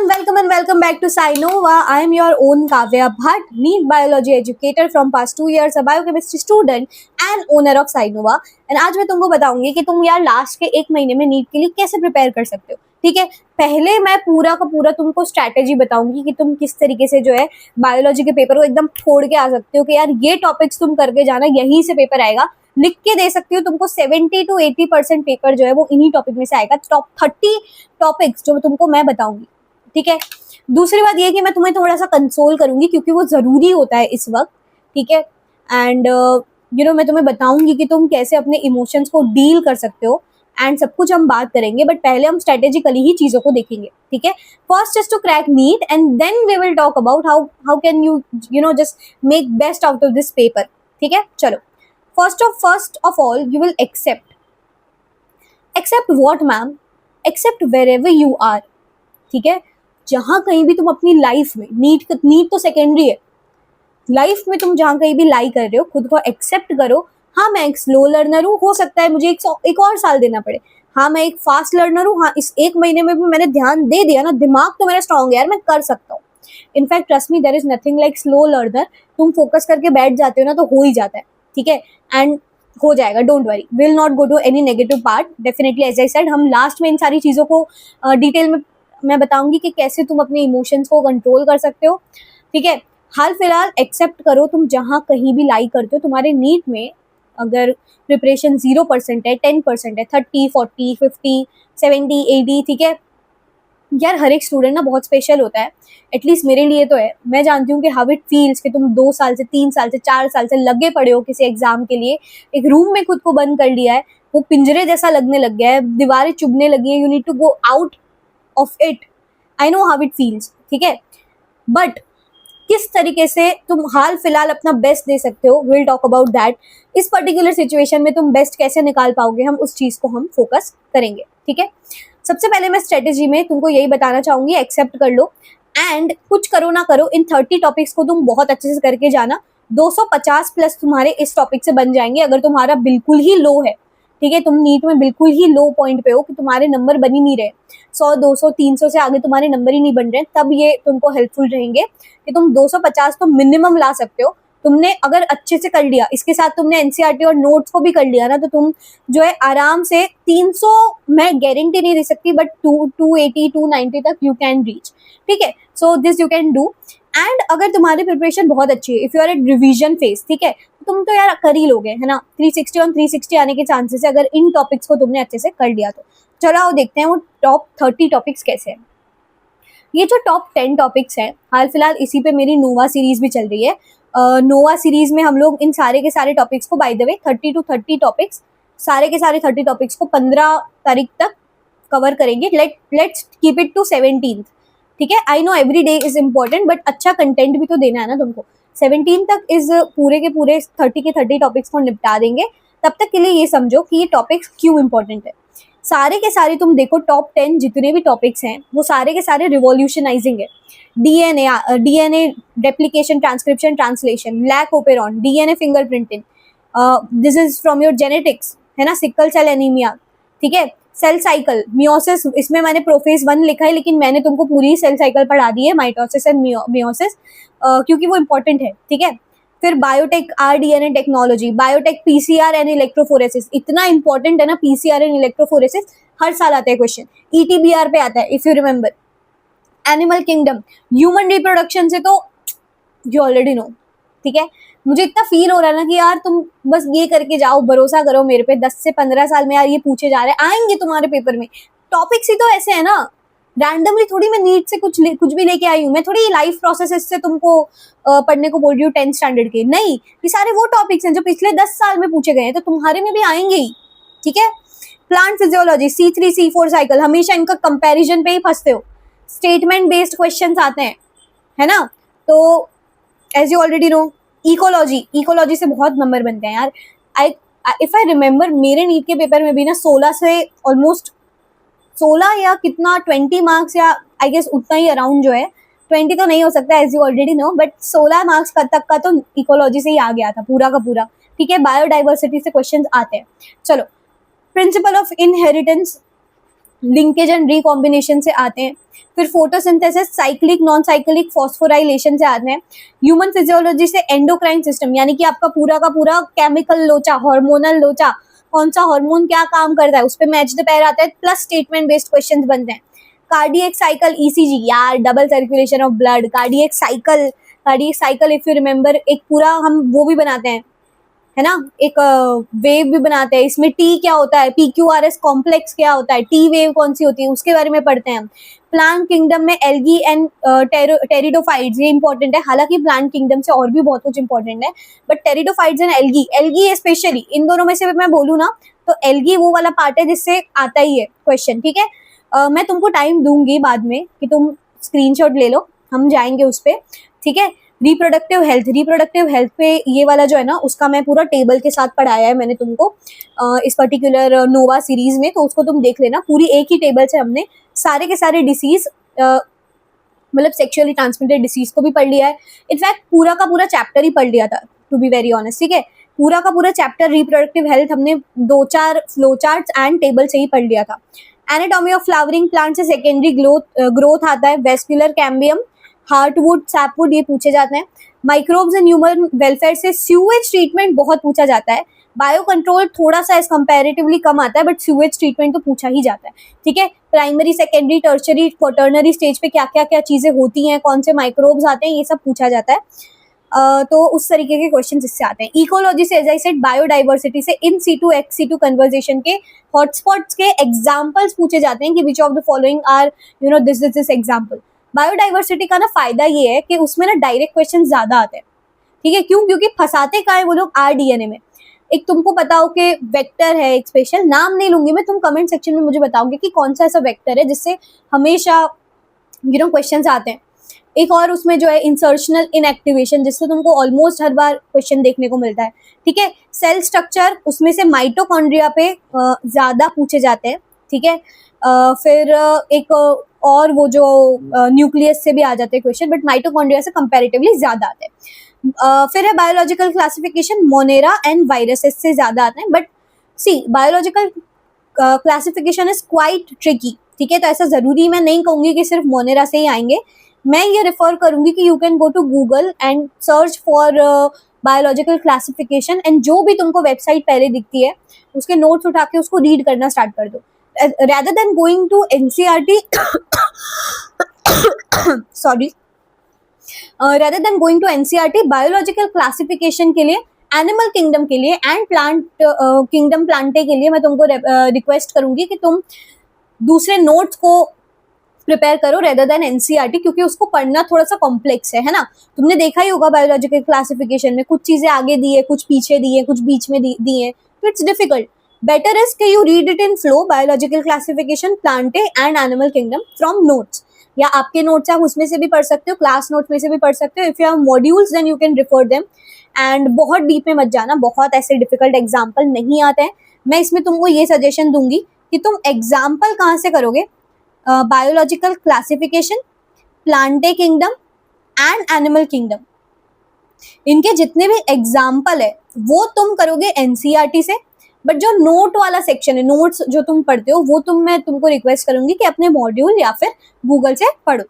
and welcome back to Sinova. I am your own Kavya Bhatt, NEET biology educator from past 2 years, a biochemistry student and owner of Sinova. And आज मैं तुमको बताऊंगी कि तुम यार last के 1 महीने में नीट के लिए कैसे प्रिपेयर कर सकते हो. ठीक है, पहले मैं पूरा का पूरा तुमको स्ट्रैटेजी बताऊंगी कि तुम किस तरीके से जो है बायोलॉजी के पेपर को एकदम फोड़ के आ सकते हो कि यार ये टॉपिक्स तुम करके जाना, यहीं से पेपर आएगा. लिख के दे सकती हूँ तुमको 70 to 80% पेपर जो है वो इन्हीं टॉपिक में से आएगा. टॉप 30 टॉपिक्स जो तुमको मैं बताऊंगी. ठीक है, दूसरी बात ये है कि मैं तुम्हें थोड़ा सा कंसोल करूंगी क्योंकि वो जरूरी होता है इस वक्त. ठीक है, एंड मैं तुम्हें बताऊंगी कि तुम कैसे अपने इमोशंस को डील कर सकते हो एंड सब कुछ हम बात करेंगे. बट पहले हम स्ट्रेटेजिकली ही चीजों को देखेंगे. ठीक है, first is to crack NEET and then we will talk about how can you just make best out of this paper. ठीक है, चलो. First of all, you will accept what, ma'am? Accept wherever you are. ठीक है, जहाँ कहीं भी तुम अपनी लाइफ में, नीट तो सेकेंडरी है, लाइफ में तुम जहाँ कहीं भी लाई कर रहे हो खुद को एक्सेप्ट करो. हाँ, मैं एक स्लो लर्नर हूँ, हो सकता है मुझे एक और साल देना पड़े. हाँ, मैं एक फास्ट लर्नर हूँ, हाँ इस 1 महीने में भी मैंने ध्यान दे दिया ना, दिमाग तो मेरा स्ट्रांग है यार, मैं कर सकता हूँ. In fact trust me, there is nothing like slow learner. तुम फोकस करके बैठ जाते हो ना तो हो ही जाता है. ठीक है, एंड हो जाएगा, don't worry. Will not go to any negative part. Definitely as I said, हम लास्ट में इन सारी चीज़ों को डिटेल में मैं बताऊंगी कि कैसे तुम अपने इमोशंस को कंट्रोल कर सकते हो. ठीक है, हाल फिलहाल एक्सेप्ट करो तुम जहाँ कहीं भी लाई करते हो. तुम्हारे नीट में अगर प्रिपरेशन 0% है, 10% है, 30, 40, 50, 70, 80, ठीक है यार, हर एक स्टूडेंट ना बहुत स्पेशल होता है. एटलीस्ट मेरे लिए तो है. मैं जानती हूँ कि हाउ इट फील्स कि तुम 2 साल से 3 साल से 4 साल से लगे पड़े हो किसी एग्जाम के लिए, एक रूम में खुद को बंद कर लिया है, वो पिंजरे जैसा लगने लग गया है, दीवारें चुभने लगी है, you need to go out of it. I know how it feels. ठीक है, बट किस तरीके से तुम हाल फिलहाल अपना बेस्ट दे सकते हो, विल टॉक अबाउट दैट. इस पर्टिकुलर सिचुएशन में तुम बेस्ट कैसे निकाल पाओगे, हम उस चीज को हम फोकस करेंगे. ठीक है, सबसे पहले मैं स्ट्रेटेजी में तुमको यही बताना चाहूंगी, एक्सेप्ट कर लो एंड कुछ करो ना करो, इन 30 टॉपिक्स को तुम बहुत अच्छे से करके जाना. 250 प्लस तुम्हारे इस टॉपिक से बन जाएंगे अगर तुम्हारा बिल्कुल ही लो है. ठीक है, तुम नीट में बिल्कुल ही लो पॉइंट पे हो कि तुम्हारे नंबर बन ही नहीं रहे, 100, 200, 300 से आगे तुम्हारे नंबर ही नहीं बन रहे, तब ये तुमको हेल्पफुल रहेंगे कि तुम 250 तो मिनिमम ला सकते हो. तुमने अगर अच्छे से कर लिया, इसके साथ तुमने एनसीईआरटी और नोट्स को भी कर लिया ना, तो तुम जो है आराम से 300, मैं गारंटी नहीं दे सकती, बट 280, 290 तक यू कैन रीच. ठीक है, so this you can do. And अगर तुम्हारी प्रिपरेशन बहुत अच्छी है, if you are at revision phase, ठीक है, तुम तो यार कर ही लोगे, है ना. 360 और 360 आने के चांसेस है अगर इन टॉपिक्स को तुमने अच्छे से कर लिया तो. चलो आओ देखते हैं वो टॉप 30 टॉपिक्स कैसे हैं. ये जो टॉप 10 टॉपिक्स हैं, हाल फिलहाल इसी पे मेरी नोवा सीरीज भी चल रही है. नोवा सीरीज में हम लोग इन सारे के सारे टॉपिक्स को, by the way 30 to 30 topics, सारे के सारे 30 टॉपिक्स को 15 तारीख तक कवर करेंगे. Let's keep it to 17th. ठीक है, I know every day is important, but अच्छा कंटेंट भी तो देना है ना तुमको. 17 तक इस पूरे के पूरे 30 के 30 टॉपिक्स को निपटा देंगे. तब तक के लिए ये समझो कि ये टॉपिक्स क्यों इंपॉर्टेंट है. सारे के सारे तुम देखो, टॉप 10 जितने भी टॉपिक्स हैं वो सारे के सारे रिवॉल्यूशनाइजिंग है. DNA replication, transcription, translation, lac operon, DNA fingerprinting, this is from your genetics, है ना, सिकल सेल एनीमिया. ठीक है, सेल साइकिल, मियोसिस, इसमें मैंने प्रोफेज 1 लिखा है लेकिन मैंने तुमको पूरी सेल साइकिल पढ़ा दी है, माइटोसिस एंड मियोसिस, क्योंकि वो इंपॉर्टेंट है. ठीक है, फिर biotech rDNA technology, biotech PCR and electrophoresis, इतना इंपॉर्टेंट है ना पीसीआर एंड इलेक्ट्रोफोरेसिस, हर साल आता है क्वेश्चन, ईटीबीआर पे आता है if you remember. Animal kingdom, human reproduction से तो यू ऑलरेडी नो. ठीक है, मुझे इतना फील हो रहा है ना कि यार तुम बस ये करके जाओ, भरोसा करो मेरे पे. 10 से 15 साल में यार ये पूछे जा रहे हैं, आएंगे तुम्हारे पेपर में. टॉपिक्स ही तो ऐसे है ना, रैंडमली थोड़ी मैं नीट से कुछ भी लेके आई हूँ. मैं थोड़ी लाइफ प्रोसेस से तुमको पढ़ने को बोल रही हूँ 10th स्टैंडर्ड के. नहीं, ये सारे वो टॉपिक्स हैं जो पिछले 10 साल में पूछे गए हैं, तो तुम्हारे में भी आएंगे ही. ठीक है, plant physiology, C3, C4 cycle, हमेशा इनका कंपेरिजन पे ही फंसते हो. स्टेटमेंट बेस्ड क्वेश्चंस आते हैं, है ना. तो as you already know, ecology से बहुत नंबर बनते हैं यार. इफ आई रिमेम्बर, मेरे नीट के पेपर में भी ना 16 से ऑलमोस्ट 16 या कितना 20 मार्क्स, या आई गेस उतना ही अराउंड जो है, 20 तो नहीं हो सकता as you already know, but 16 marks तक का तो इकोलॉजी से ही आ गया था पूरा का पूरा. ठीक है, बायोडाइवर्सिटी से क्वेश्चंस आते हैं. चलो, principle of inheritance, linkage and recombination से आते हैं, फिर photosynthesis, cyclic non cyclic phosphorylation से आते हैं, ह्यूमन फिजियोलॉजी से एंडोक्राइन सिस्टम, यानी कि आपका पूरा का पूरा केमिकल लोचा, हार्मोनल लोचा, कौन सा हार्मोन क्या काम करता है उस पे मैच द पेयर आता है, प्लस स्टेटमेंट बेस्ड क्वेश्चंस बनते हैं। कार्डियक साइकिल, ईसीजी, यार double circulation of blood, cardiac cycle if you remember एक पूरा हम वो भी बनाते हैं, है ना, एक वेव भी बनाते हैं, इसमें टी क्या होता है, PQRS कॉम्प्लेक्स क्या होता है, टी वेव कौन सी होती है उसके बारे में पढ़ते हैं हम। प्लांट किंगडम में एल्गी एंड टेरिडोफाइट्स, ये इंपॉर्टेंट है, हालांकि प्लांट किंगडम से और भी बहुत कुछ इंपॉर्टेंट है, but pteridophytes and algae specially, इन दोनों में से मैं बोलूँ ना तो एल्गी वो वाला पार्ट है जिससे आता ही है क्वेश्चन, ठीक है। मैं तुमको टाइम दूंगी बाद में कि तुम स्क्रीनशॉट ले लो, हम जाएंगे उस पर, ठीक है। रिप्रोडक्टिव हेल्थ पे ये वाला जो है ना उसका मैं पूरा टेबल के साथ पढ़ाया है मैंने तुमको इस पर्टिकुलर नोवा सीरीज में, तो उसको तुम देख लेना, पूरी एक ही टेबल से हमने सारे के सारे डिसीज, मतलब सेक्सुअली ट्रांसमिटेड डिसीज को भी पढ़ लिया है। इनफैक्ट पूरा का पूरा चैप्टर ही पढ़ लिया था, टू बी वेरी ऑनेस्ट, ठीक है। पूरा का पूरा चैप्टर रिप्रोडक्टिव हेल्थ हमने 2-4 फ्लो चार्ट एंड टेबल से ही पढ़ लिया था। एनाटॉमी ऑफ फ्लावरिंग प्लांट से सेकेंडरी ग्रोथ आता है, वेस्कुलर कैम्बियम, हार्टवुड, सैपवुड, ये पूछे जाते हैं। माइक्रोब्स एंड ह्यूमन वेलफेयर से स्यूएज ट्रीटमेंट बहुत पूछा जाता है। बायो कंट्रोल थोड़ा सा इस कंपैरेटिवली कम आता है, बट स्यूएज ट्रीटमेंट तो पूछा ही जाता है, ठीक है। Primary, secondary, tertiary, quaternary stage पे क्या क्या क्या चीजें होती हैं, कौन से माइक्रोब्स आते हैं, ये सब पूछा जाता है। तो उस तरीके के क्वेश्चन इससे आते हैं। इकोलॉजी से एज आई सेड, बायोडाइवर्सिटी से in situ ex situ conversation के हॉटस्पॉट्स के एग्जाम्पल्स पूछे जाते हैं कि which of the following are this example. Biodiversity का ना फायदा ये है कि उसमें ना डायरेक्ट क्वेश्चन ज्यादा आते हैं, ठीक है। क्यों? क्योंकि फंसाते का है वो लोग RDNA में। एक तुमको पता हो कि वेक्टर है, एक स्पेशल नाम नहीं लूंगी मैं, तुम कमेंट सेक्शन में मुझे बताओगे कि कौन सा ऐसा वेक्टर है जिससे हमेशा क्वेश्चंस आते हैं। एक और उसमें जो है इंसर्शनल इनएक्टिवेशन, जिससे तुमको ऑलमोस्ट हर बार क्वेश्चन देखने को मिलता है, ठीक है। सेल स्ट्रक्चर, उसमें से माइटोकॉन्ड्रिया पे ज्यादा पूछे जाते हैं, ठीक है। फिर एक और वो जो न्यूक्लियस से भी आ जाते हैं क्वेश्चन, बट माइटोकॉन्ड्रिया से कंपैरेटिवली ज्यादा आते हैं। फिर है biological classification, Monera and viruses से ज्यादा आते हैं, but see biological classification is quite tricky, ठीक है। तो ऐसा जरूरी मैं नहीं कहूंगी कि सिर्फ मोनेरा से ही आएंगे, मैं ये रेफर करूंगी कि you can go to Google and search for biological classification, and जो भी तुमको वेबसाइट पहले दिखती है उसके नोट्स उठा के उसको रीड करना स्टार्ट कर दो, rather than going to NCERT sorry rather than going to NCERT biological classification के लिए, एनिमल किंगडम के लिए एंड प्लांट किंगडम प्लांटे के लिए मैं तुमको रिक्वेस्ट करूंगी कि तुम दूसरे नोट्स को प्रिपेयर करो रेदर देन NCERT, क्योंकि उसको पढ़ना थोड़ा सा कॉम्प्लेक्स है ना। तुमने देखा ही होगा बायोलॉजिकल क्लासिफिकेशन में कुछ चीजें आगे दी है, कुछ पीछे दी है, कुछ बीच में दी है, तो इट्स डिफिकल्ट। बेटर इज कि you read it in flow, biological classification, Plantae and animal kingdom from notes, या आपके नोट्स आप उसमें से भी पढ़ सकते हो, क्लास नोट्स में से भी पढ़ सकते हो। If you have modules then you can refer them, and बहुत डीप में मत जाना, बहुत ऐसे डिफिकल्ट एग्जाम्पल नहीं आते हैं। मैं इसमें तुमको ये सजेशन दूंगी कि तुम एग्जाम्पल कहाँ से करोगे, biological classification, Plantae kingdom and animal kingdom, इनके जितने भी एग्जाम्पल है वो तुम करोगे NCERT से, बट जो नोट वाला सेक्शन है, नोट्स जो तुम पढ़ते हो वो मैं तुमको रिक्वेस्ट करूंगी कि अपने मॉड्यूल या फिर गूगल से पढ़ो,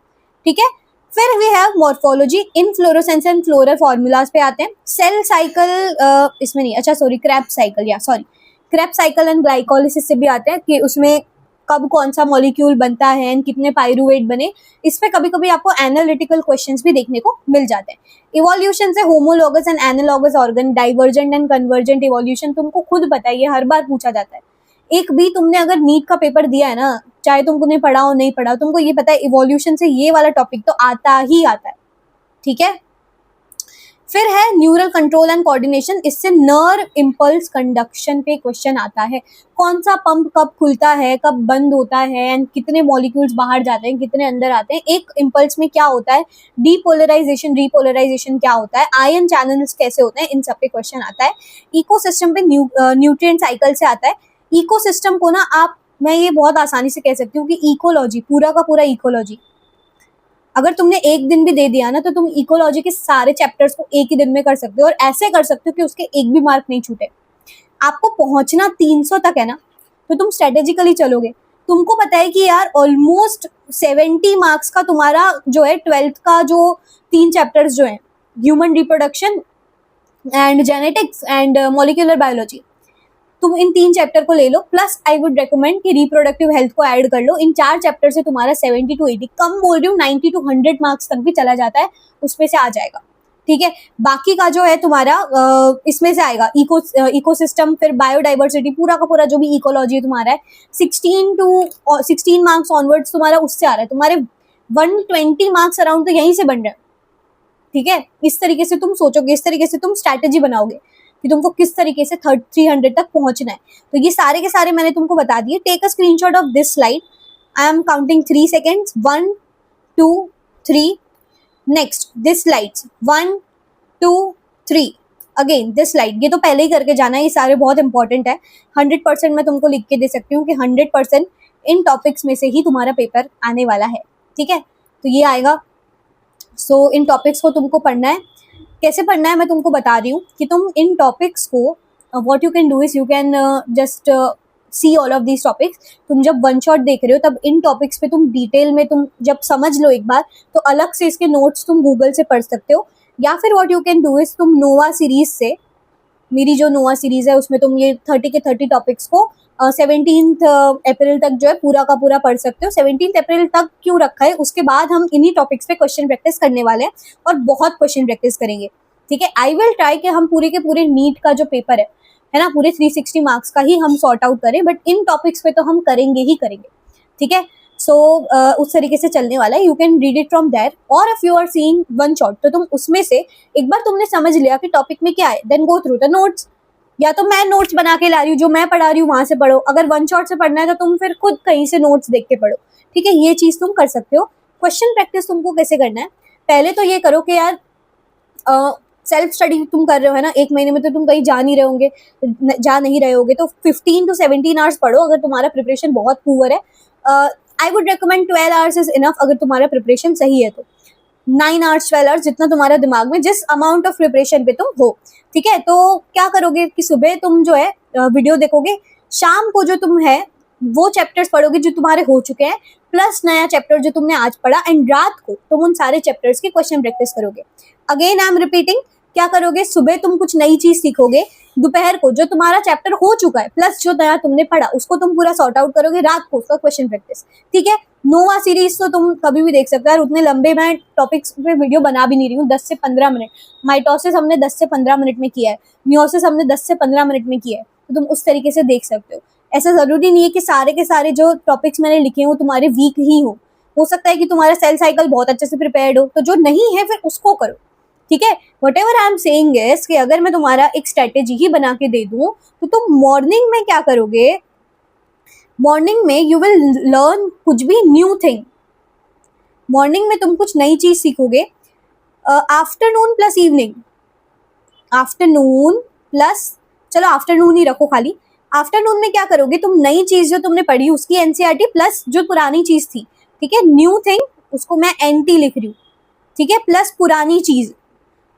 ठीक है। फिर we have morphology, inflorescence and floral formulas पे आते हैं। सेल साइकिल इसमें नहीं, अच्छा sorry, Krebs cycle and glycolysis से भी आते हैं कि उसमें कब कौन सा मॉलिक्यूल बनता है एंड कितने पायरुवेट बने, इस पे कभी कभी आपको एनालिटिकल क्वेश्चंस भी देखने को मिल जाते हैं। इवोल्यूशन से homologous and analogous organ, divergent and convergent evolution तुमको खुद पता है, ये हर बार पूछा जाता है। एक भी तुमने अगर नीट का पेपर दिया है ना, चाहे तुमने पढ़ा हो नहीं पढ़ा, तुमको ये पता है इवोल्यूशन से ये वाला टॉपिक तो आता ही आता है, ठीक है। फिर है न्यूरल कंट्रोल एंड कोऑर्डिनेशन, इससे नर्व इम्पल्स कंडक्शन पे क्वेश्चन आता है। कौन सा पंप कब खुलता है, कब बंद होता है, एंड कितने मॉलिक्यूल्स बाहर जाते हैं, कितने अंदर आते हैं, एक इम्पल्स में क्या होता है, डीपोलराइजेशन रीपोलराइजेशन क्या होता है, आयन चैनल्स कैसे होते हैं, इन सब पे क्वेश्चन आता है। इकोसिस्टम पे न्यूट्रिएंट साइकिल से आता है। इकोसिस्टम को ना मैं ये बहुत आसानी से कह सकती हूँ कि इकोलॉजी, पूरा का पूरा इकोलॉजी, अगर तुमने एक दिन भी दे दिया ना तो तुम इकोलॉजी के सारे चैप्टर्स को एक ही दिन में कर सकते हो, और ऐसे कर सकते हो कि उसके एक भी मार्क नहीं छूटे। आपको पहुंचना 300 तक है ना, तो तुम स्ट्रेटेजिकली चलोगे, तुमको पता है कि यार ऑलमोस्ट 70 मार्क्स का तुम्हारा जो है 12th का जो 3 चैप्टर्स जो है, human reproduction and genetics and molecular biology, तुम इन 3 चैप्टर को ले लो, प्लस आई वुड रेकमेंड कि रिप्रोडक्टिव हेल्थ को ऐड कर लो। इन 4 चैप्टर से तुम्हारा 70 to 80, कम बोल रही हूँ, 90 to 100 मार्क्स तक भी चला जाता है, उसमें से आ जाएगा। ठीक है, बाकी का जो है तुम्हारा इसमें से आएगा इकोसिस्टम, फिर बायोडाइवर्सिटी, पूरा का पूरा जो भी इकोलॉजी तुम्हारा है 16 मार्क्स ऑनवर्ड्स तुम्हारा उससे आ रहा है। तुम्हारे 120 मार्क्स अराउंड तो यहीं से बन रहे हैं। ठीक है, इस तरीके से तुम सोचोगे, इस तरीके से तुम स्ट्रैटेजी बनाओगे कि तुमको किस तरीके से 300 तक पहुंचना है। तो ये सारे के सारे मैंने तुमको बता दिए। Take a screenshot of this slide. I am counting 3 seconds, 1 2 3। Next this slides, 1 2 3। Again this slide, ये तो पहले ही करके जाना है, ये सारे बहुत इंपॉर्टेंट है। 100% मैं तुमको लिख के दे सकती हूँ कि 100% इन टॉपिक्स में से ही तुम्हारा पेपर आने वाला है। ठीक है, तो ये आएगा। सो इन टॉपिक्स को तुमको पढ़ना है। कैसे पढ़ना है मैं तुमको बता रही हूँ कि तुम इन टॉपिक्स को what you can do is you can just see all of these topics. तुम जब वन शॉट देख रहे हो तब इन टॉपिक्स पे तुम डिटेल में तुम जब समझ लो एक बार, तो अलग से इसके नोट्स तुम गूगल से पढ़ सकते हो, या फिर what you can do is तुम नोवा सीरीज से, मेरी जो नोवा सीरीज है उसमें तुम ये 30 के 30 टॉपिक्स को 17 अप्रैल तक जो है पूरा का पूरा पढ़ सकते हो। 17 अप्रैल तक क्यों रखा है, उसके बाद हम इन्हीं टॉपिक्स पे क्वेश्चन प्रैक्टिस करने वाले हैं और बहुत क्वेश्चन प्रैक्टिस करेंगे। ठीक है, आई विल ट्राई कि हम पूरे के पूरे नीट का जो पेपर है ना, पूरे 360 मार्क्स का ही हम सॉर्ट आउट करें, बट इन टॉपिक्स पे तो हम करेंगे ही करेंगे। ठीक है, सो उस तरीके से चलने वाला है। You can read it from there, और if you are seeing one shot, तो तुम उसमें से एक बार तुमने समझ लिया कि टॉपिक में क्या है, then go through the notes. या तो मैं नोट्स बना के ला रही हूँ, जो मैं पढ़ा रही हूँ वहां से पढ़ो। अगर वन शॉट से पढ़ना है तो तुम फिर खुद कहीं से नोट्स देख के पढ़ो। ठीक है, ये चीज तुम कर सकते हो। क्वेश्चन प्रैक्टिस तुमको कैसे करना है, पहले तो ये करो कि यार सेल्फ स्टडी तुम कर रहे हो है ना, 1 महीने में तो तुम कहीं जा नहीं रहे होंगे, जा नहीं रहे होगे, तो 15 to 17 आवर्स पढ़ो। अगर तुम्हारा प्रिपरेशन बहुत पुअर है, I would recommend 12 hours is enough. अगर तुम्हारा प्रिपरेशन सही है तो 9 आवर्स 12 आवर्स, जितना तुम्हारा दिमाग में, जिस अमाउंट ऑफ प्रिपरेशन पे तुम हो। ठीक है, तो क्या करोगे कि सुबह तुम जो है वीडियो देखोगे, शाम को जो तुम है वो चैप्टर्स पढ़ोगे जो तुम्हारे हो चुके हैं, प्लस नया चैप्टर जो तुमने आज पढ़ा, एंड रात को तुम उन सारे चैप्टर्स की क्वेश्चन प्रैक्टिस करोगे। अगेन आई एम रिपीटिंग, क्या करोगे, सुबह तुम कुछ नई चीज सीखोगे, दोपहर को जो तुम्हारा चैप्टर हो चुका है प्लस जो नया तुमने पढ़ा उसको तुम पूरा सॉर्ट आउट करोगे, रात को उसका क्वेश्चन प्रैक्टिस। ठीक है, नोवा सीरीज तो तुम कभी भी देख सकते हो, और उतने लंबे मैं टॉपिक्स पे वीडियो बना भी नहीं रही हूँ। 10 से 15 मिनट, माइटोसिस हमने 10 से 15 मिनट में किया है, मियोसिस हमने 10 से 15 मिनट में किया है, तो तुम उस तरीके से देख सकते हो। ऐसा जरूरी नहीं है कि सारे के सारे जो टॉपिक्स मैंने लिखे हो तुम्हारे वीक ही हो सकता है कि तुम्हारा सेल साइकिल बहुत अच्छे से प्रिपेयर्ड हो, तो जो नहीं है फिर उसको करो। ठीक है, what ever I am saying is कि अगर मैं तुम्हारा एक स्ट्रेटेजी ही बना के दे दूं, तो तुम मॉर्निंग में क्या करोगे, मॉर्निंग में यू विल लर्न कुछ भी न्यू थिंग। मॉर्निंग में तुम कुछ नई चीज सीखोगे। Afternoon plus evening, afternoon plus, चलो आफ्टरनून ही रखो खाली। आफ्टरनून में क्या करोगे, तुम नई चीज जो तुमने पढ़ी उसकी एनसीईआरटी प्लस जो पुरानी चीज थी, ठीक है, न्यू थिंग, उसको मैं एनटी लिख रही हूँ। ठीक है, प्लस पुरानी चीज,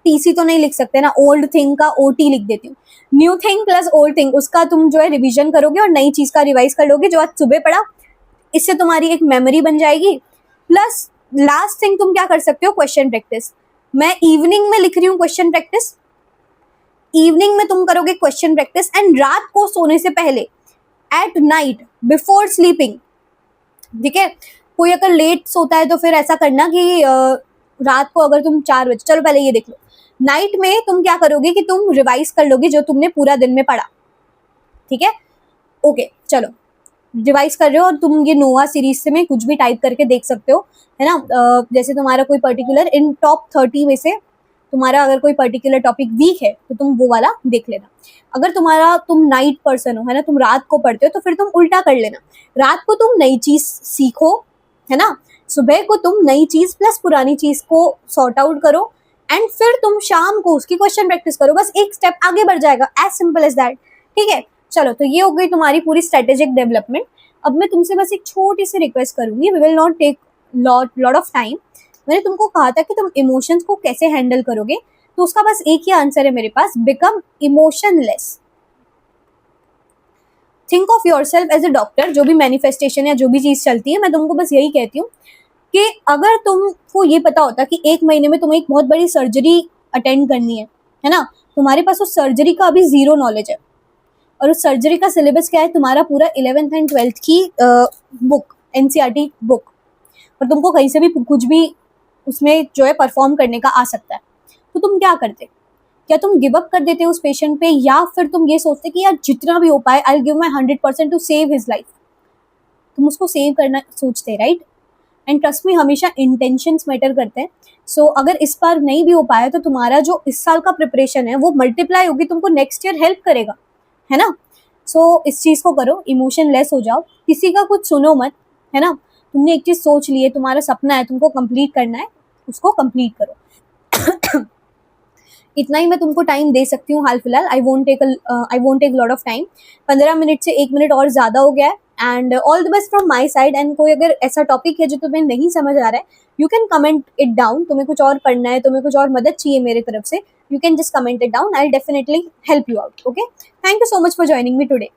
टीसी तो नहीं लिख सकते ना, ओल्ड थिंग का ओटी लिख देती हूँ। New thing plus old thing, उसका तुम जो है रिवीजन करोगे और नई चीज का रिवाइज कर लोगे जो आज सुबह पढ़ा, इससे तुम्हारी एक मेमोरी बन जाएगी। प्लस लास्ट थिंग तुम क्या कर सकते हो, क्वेश्चन प्रैक्टिस। मैं इवनिंग में लिख रही हूँ क्वेश्चन प्रैक्टिस, इवनिंग में तुम करोगे क्वेश्चन प्रैक्टिस, एंड रात को सोने से पहले, एट नाइट बिफोर स्लीपिंग। ठीक है, कोई अगर लेट सोता है तो फिर ऐसा करना कि रात को अगर तुम 4 बजे, चलो पहले ये देख लो, नाइट में तुम क्या करोगे कि तुम रिवाइज कर लोगे जो तुमने पूरा दिन में पढ़ा। ठीक है, ओके, चलो रिवाइज कर रहे हो और तुम ये नोवा सीरीज से में कुछ भी टाइप करके देख सकते हो, है ना। जैसे तुम्हारा कोई पर्टिकुलर इन टॉप 30 में से तुम्हारा अगर कोई पर्टिकुलर टॉपिक वीक है तो तुम वो वाला देख लेना। अगर तुम नाइट पर्सन हो, है ना, तुम रात को पढ़ते हो, तो फिर तुम उल्टा कर लेना, रात को तुम नई चीज सीखो, है ना, सुबह को तुम नई चीज प्लस पुरानी चीज को सॉर्ट आउट करो, एंड फिर तुम शाम को उसकी क्वेश्चन प्रैक्टिस करो। बस एक स्टेप आगे बढ़ जाएगा, एज सिंपल एज दैट। ठीक है, चलो, तो ये हो गई तुम्हारी पूरी स्ट्रेटेजिक डेवलपमेंट। अब मैं तुमसे बस एक छोटी सी रिक्वेस्ट करूंगी, we will not take lot of time. मैंने तुमको कहा था कि तुम इमोशंस को कैसे हैंडल करोगे, तो उसका बस एक ही आंसर है मेरे पास, become emotionless. Think of your self as a doctor. जो भी मैनिफेस्टेशन या जो भी चीज़ चलती है, मैं तुमको बस यही कहती हूँ कि अगर तुमको ये पता होता कि 1 महीने में तुम्हें एक बहुत बड़ी सर्जरी अटेंड करनी है ना, तुम्हारे पास उस सर्जरी का अभी ज़ीरो नॉलेज है, और उस सर्जरी का सिलेबस क्या है, तुम्हारा पूरा 11th एंड 12th की बुक, NCERT बुक, और तुमको कहीं से भी कुछ भी उसमें जो है परफॉर्म करने का आ सकता है, तो तुम क्या करते? क्या तुम गिव अप कर देते उस पेशेंट पे, या फिर तुम ये सोचते कि यार जितना भी हो पाए I give my 100% to save his life? तुम उसको सेव करना सोचते, राइट? एंड ट्रस्ट में हमेशा इंटेंशंस मैटर करते हैं। सो अगर इस बार नहीं भी हो पाया तो तुम्हारा जो इस साल का प्रिपरेशन है वो मल्टीप्लाई होगी, तुमको नेक्स्ट ईयर हेल्प करेगा, है ना? सो इस चीज़ को करो, इमोशन लेस हो जाओ, किसी का कुछ सुनो मत, है ना? तुमने एक चीज़ सोच ली है, तुम्हारा सपना है, तुमको कंप्लीट करना है, उसको कंप्लीट करो। इतना ही मैं तुमको टाइम दे सकती हूँ हाल फिलहाल। I won't take lot of time. 15 minute से 1 मिनट और ज़्यादा हो गया है। And all the best from my side. And कोई अगर ऐसा टॉपिक है जो तुम्हें नहीं समझ आ रहा है, you can comment it down. तुम्हें कुछ और पढ़ना है, तुम्हें कुछ और मदद चाहिए मेरे तरफ से, you can just comment it down. I will definitely help you out. Okay, thank you so much for joining me today.